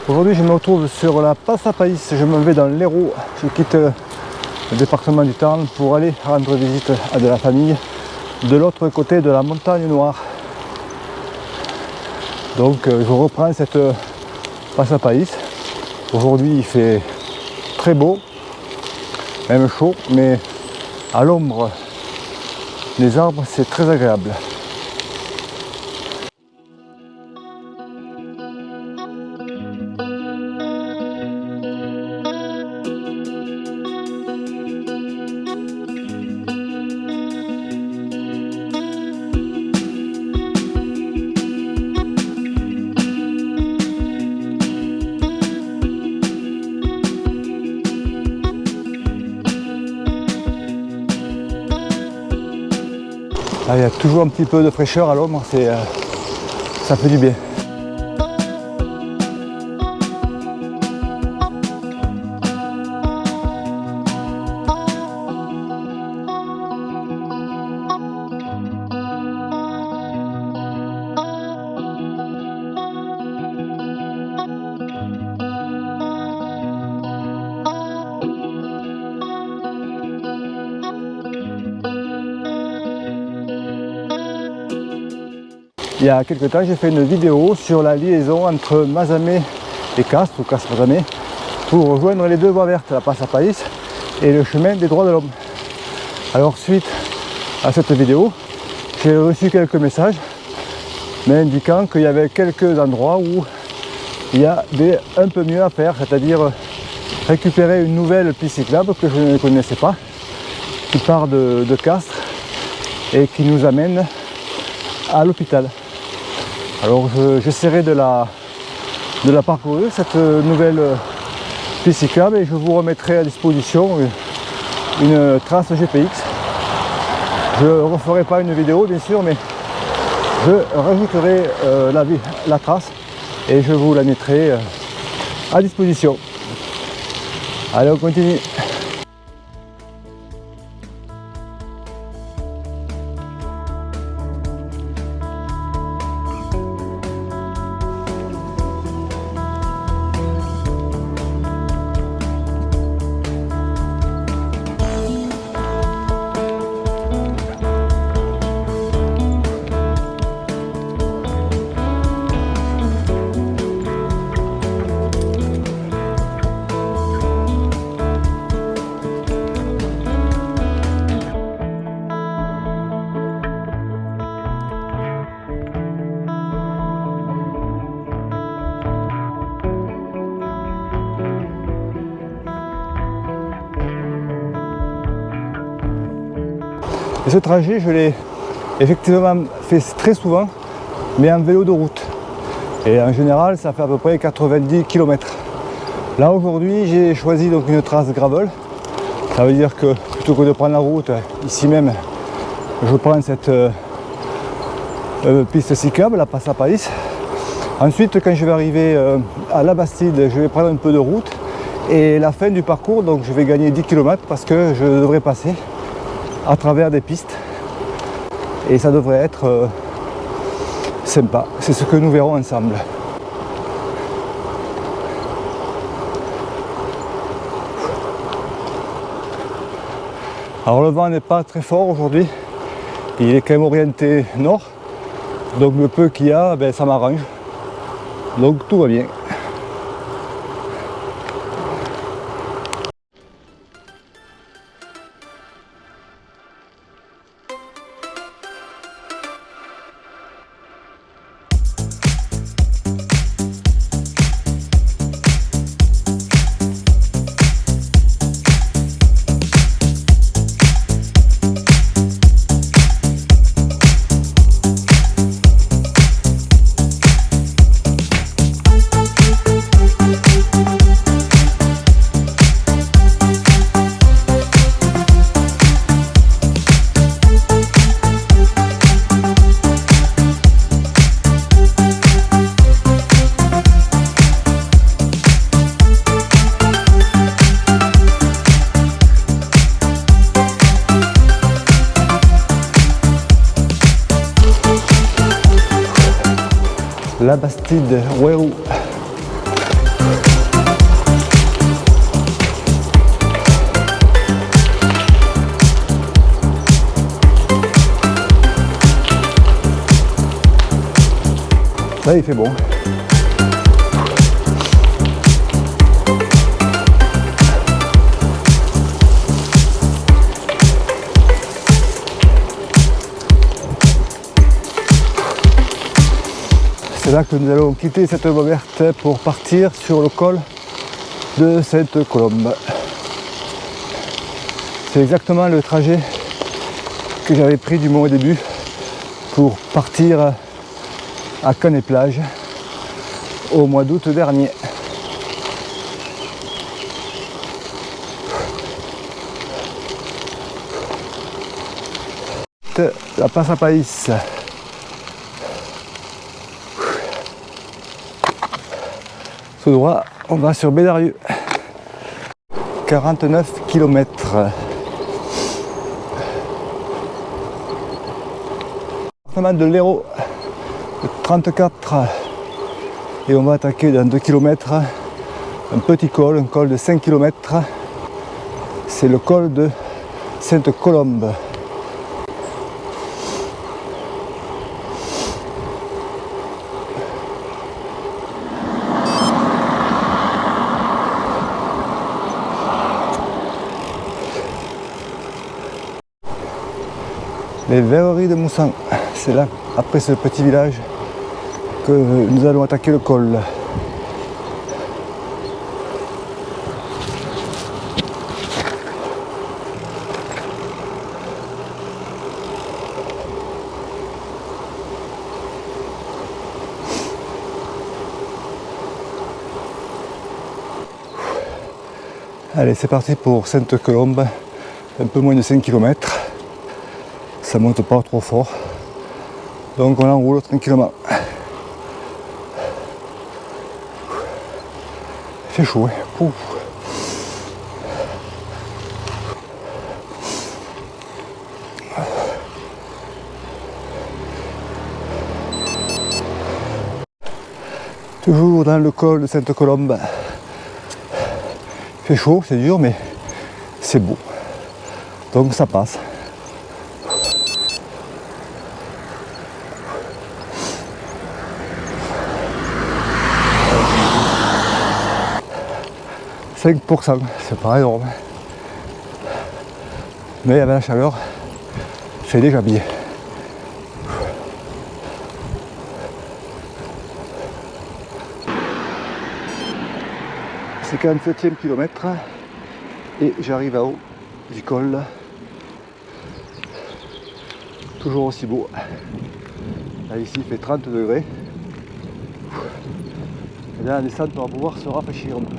Aujourd'hui je me retrouve sur la Passapaïs, je me vais dans l'Hérault, je quitte le département du Tarn pour aller rendre visite à de la famille de l'autre côté de la montagne noire. Donc je reprends cette Passapaïs. Aujourd'hui il fait très beau, même chaud, mais à l'ombre des arbres c'est très agréable. Là, il y a toujours un petit peu de fraîcheur à l'ombre, ça fait du bien. Il y a quelques temps, j'ai fait une vidéo sur la liaison entre Mazamet et Castres, ou Castres-Mazamet, pour rejoindre les deux voies vertes, la Passapaïs et le chemin des droits de l'homme. Alors, suite à cette vidéo, j'ai reçu quelques messages m'indiquant qu'il y avait quelques endroits où il y a un peu mieux à faire, c'est-à-dire récupérer une nouvelle piste cyclable que je ne connaissais pas, qui part de Castres et qui nous amène à l'hôpital. Alors j'essaierai de la parcourir, cette nouvelle piste cyclable, et je vous remettrai à disposition une trace GPX. Je ne referai pas une vidéo bien sûr, mais je rajouterai la trace et je vous la mettrai à disposition. Allez, on continue. Et ce trajet, je l'ai effectivement fait très souvent, mais en vélo de route. Et en général, ça fait à peu près 90 km. Là, aujourd'hui, j'ai choisi donc une trace gravel. Ça veut dire que plutôt que de prendre la route, ici même, je prends cette piste cyclable, la Passapaïs. Ensuite, quand je vais arriver à la Bastide, je vais prendre un peu de route. Et la fin du parcours, donc je vais gagner 10 km parce que je devrais passer à travers des pistes et ça devrait être sympa. C'est ce que nous verrons ensemble. Alors le vent n'est pas très fort aujourd'hui, il est quand même orienté nord, donc le peu qu'il y a, ça m'arrange, donc tout va bien. La Bastide, Ouérou. Là il fait bon. C'est là que nous allons quitter cette voie verte pour partir sur le col de Sainte-Colombe. C'est exactement le trajet que j'avais pris du moins au début pour partir à Canet-Plage au mois d'août dernier. La passe à Païs. Tout droit, on va sur Bédarieux. 49 km. Département de l'Hérault, 34. Et on va attaquer dans 2 km un petit col, un col de 5 km. C'est le col de Sainte-Colombe. Les verreries de Moussan, c'est là, après ce petit village, que nous allons attaquer le col. Allez, c'est parti pour Sainte-Colombe, un peu moins de 5 km. Ça monte pas trop fort, donc on enroule tranquillement. Il fait chaud, hein. Pouf. Toujours dans le col de Sainte-Colombe. Il fait chaud, c'est dur, mais c'est beau, donc ça passe. « 5%, c'est pas énorme. Mais avec la chaleur, c'est déjà bien. C'est 47e kilomètre et j'arrive à haut du col. Toujours aussi beau. Là ici il fait 30 degrés. Et là la descente on va pouvoir se rafraîchir un peu.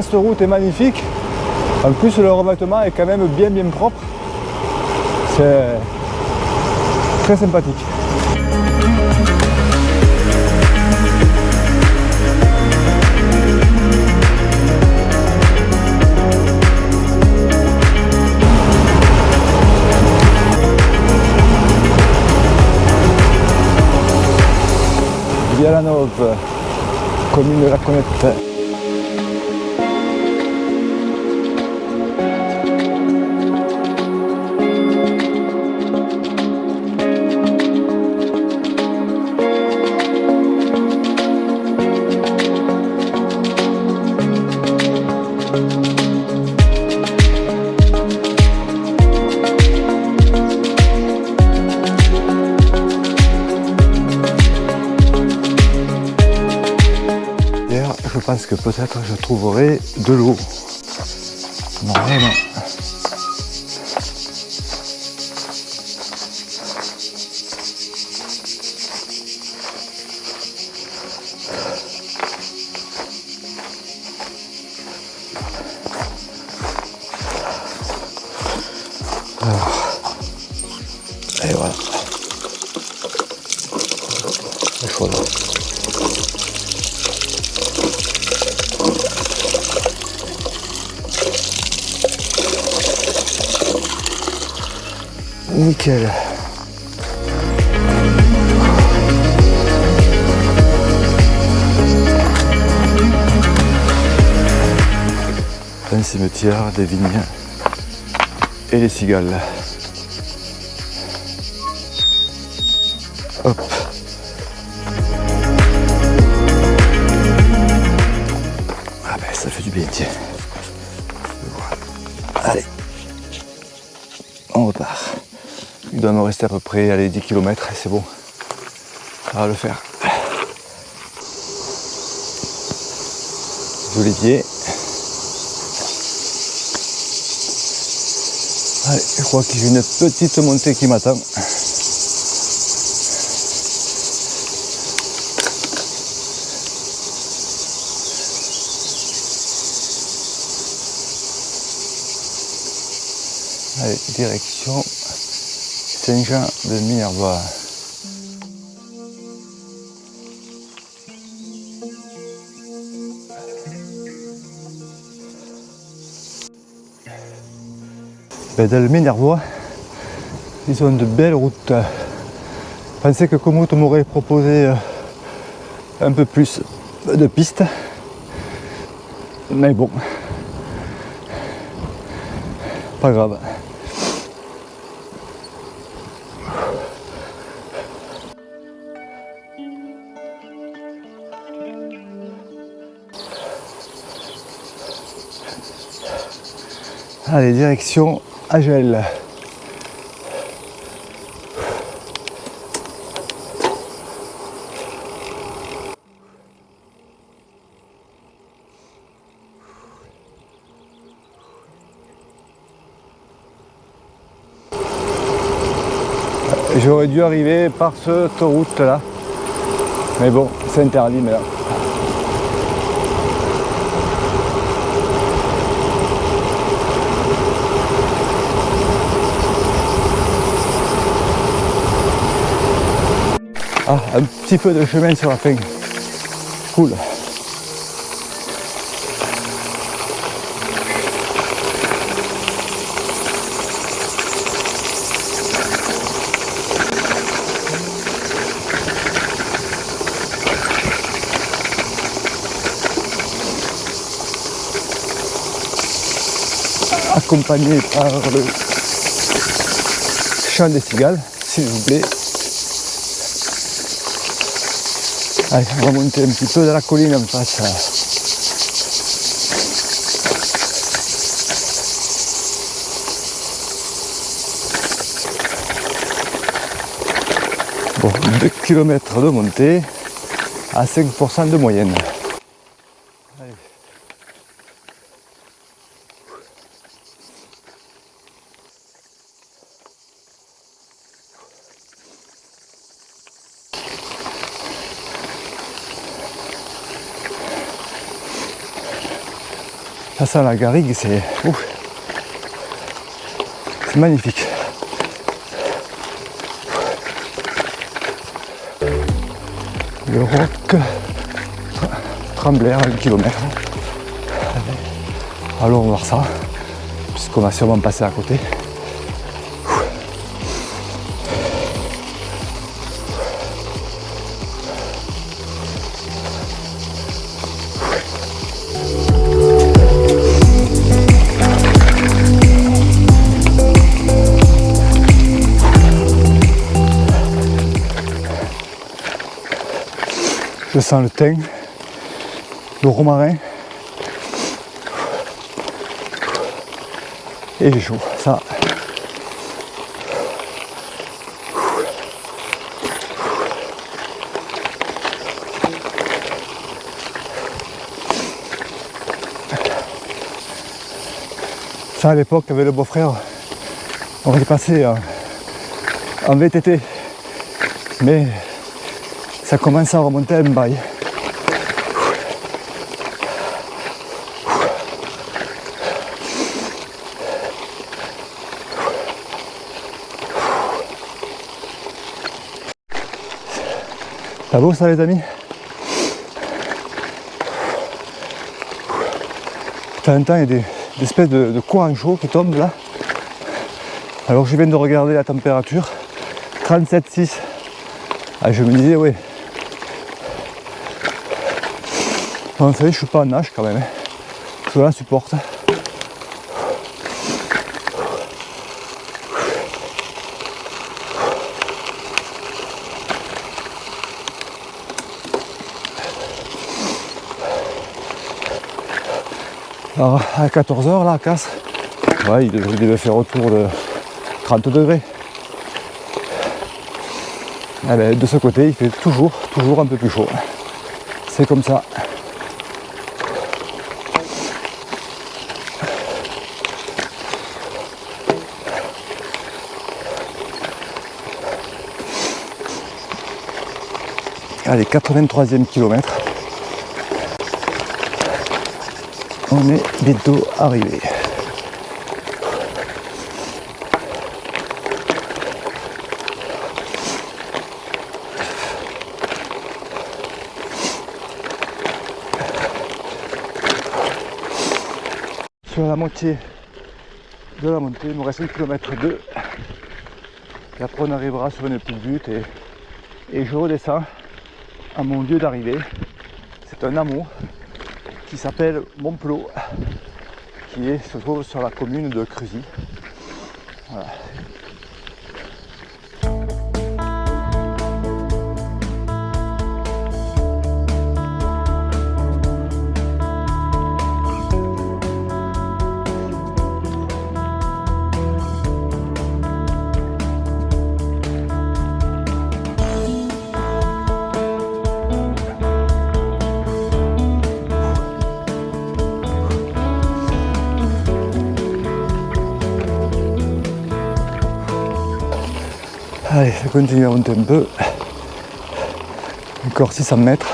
Cette route est magnifique. En plus le revêtement est quand même bien propre. C'est très sympathique. commune de la Conette. Je pense que peut-être je trouverai de l'eau. Normalement. Alors, et voilà. C'est chaud là. Nickel. Un cimetière, des vignes et les cigales. Hop. Ah ben ça fait du bien, tiens. Allez. On repart. Il doit me rester à peu près allez, 10 km et c'est bon. Ça va le faire. Joli pied. Allez, je crois que j'ai une petite montée qui m'attend. Allez, direction Saint-Jean de Minervois. Ben, dans le Minervois, ils ont de belles routes. Je pensais que Komoot m'aurait proposé un peu plus de pistes, mais bon, pas grave. Allez, direction Agel. J'aurais dû arriver par cette route là, mais bon, c'est interdit mais là. Ah, un petit peu de chemin sur la fin. Cool. Accompagné par le chant des cigales, s'il vous plaît. Allez, on va monter un petit peu dans la colline en face. Bon, 2 km de montée à 5% de moyenne. Allez. Ça sent la garrigue, c'est magnifique. Le roc Tremblay à 1 km. Alors on va voir ça, puisqu'on va sûrement passer à côté. Je sens le thym, le romarin. Et j'ai chaud, ça. Ça, à l'époque, avec le beau-frère, on est passé en VTT. Mais ça commence à remonter à un bail. Ça beau ça les amis? De temps en temps il y a des espèces de courants chauds qui tombent là. Alors je viens de regarder la température, 37,6. Ah, je me disais ouais. Bon, vous savez, je suis pas en nage quand même. Cela supporte. Alors à 14h là à Castres, ouais, il devait faire autour de 30 degrés. Ah ben, de ce côté il fait toujours un peu plus chaud. C'est comme ça. Allez, 83e kilomètre. On est bientôt arrivé. Sur la moitié de la montée, il nous reste 1 km 2. Et après on arrivera sur une petite butte et je redescends à mon lieu d'arrivée. C'est un hameau qui s'appelle Montplot, qui se trouve sur la commune de Cruzy. Voilà. Allez, je continue à monter un peu. Encore 600 mètres.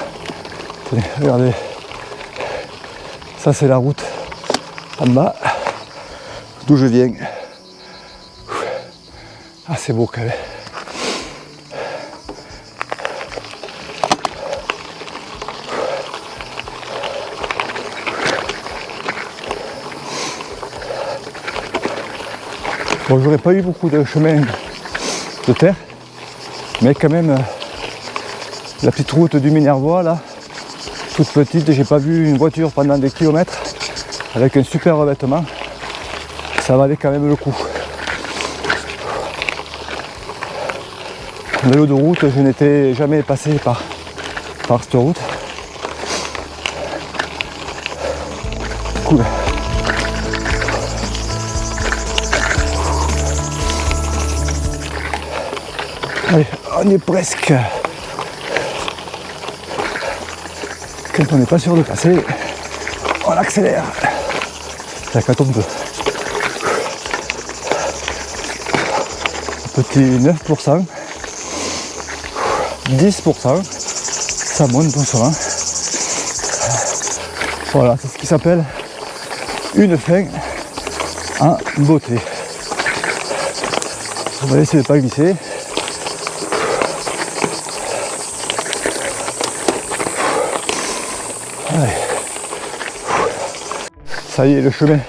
Tenez, regardez. Ça c'est la route en bas, d'où je viens. Ah c'est beau quand même. Bon, j'aurais pas eu beaucoup de chemin de terre, mais quand même la petite route du Minervois là, toute petite, j'ai pas vu une voiture pendant des kilomètres avec un super revêtement, ça valait quand même le coup. En vélo de route, je n'étais jamais passé par cette route. Cool. Allez, on est presque. Quand on n'est pas sûr de passer, on accélère. C'est quand on peut. Petit 9%, 10%, ça monte doucement. Voilà, c'est ce qui s'appelle une fin en beauté. On va essayer de ne pas glisser. Allez. Ça y est, le chemin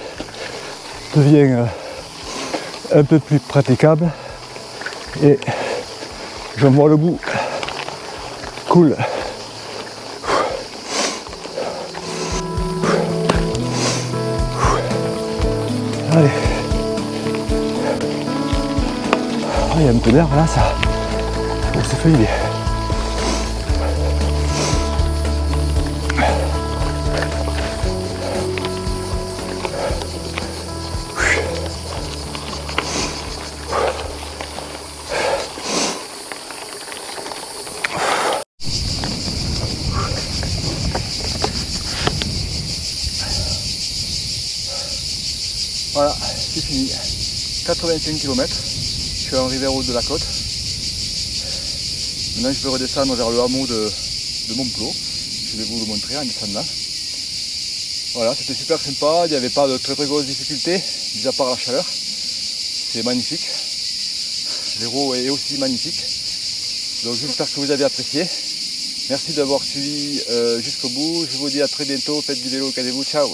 devient un peu plus praticable et je vois le bout. Cool. Allez. Ah, il y a un peu d'air là, ça. Oh, c'est feuillé. Voilà, c'est fini. 85 km. Je suis arrivé au haut de la côte. Maintenant je vais redescendre vers le hameau de Montplot. Je vais vous le montrer en descendant. Voilà, c'était super sympa, il n'y avait pas de très grosses difficultés, mis à part la chaleur. C'est magnifique. L'Hérault est aussi magnifique. Donc j'espère que vous avez apprécié. Merci d'avoir suivi jusqu'au bout. Je vous dis à très bientôt. Faites du vélo, calez-vous. Ciao.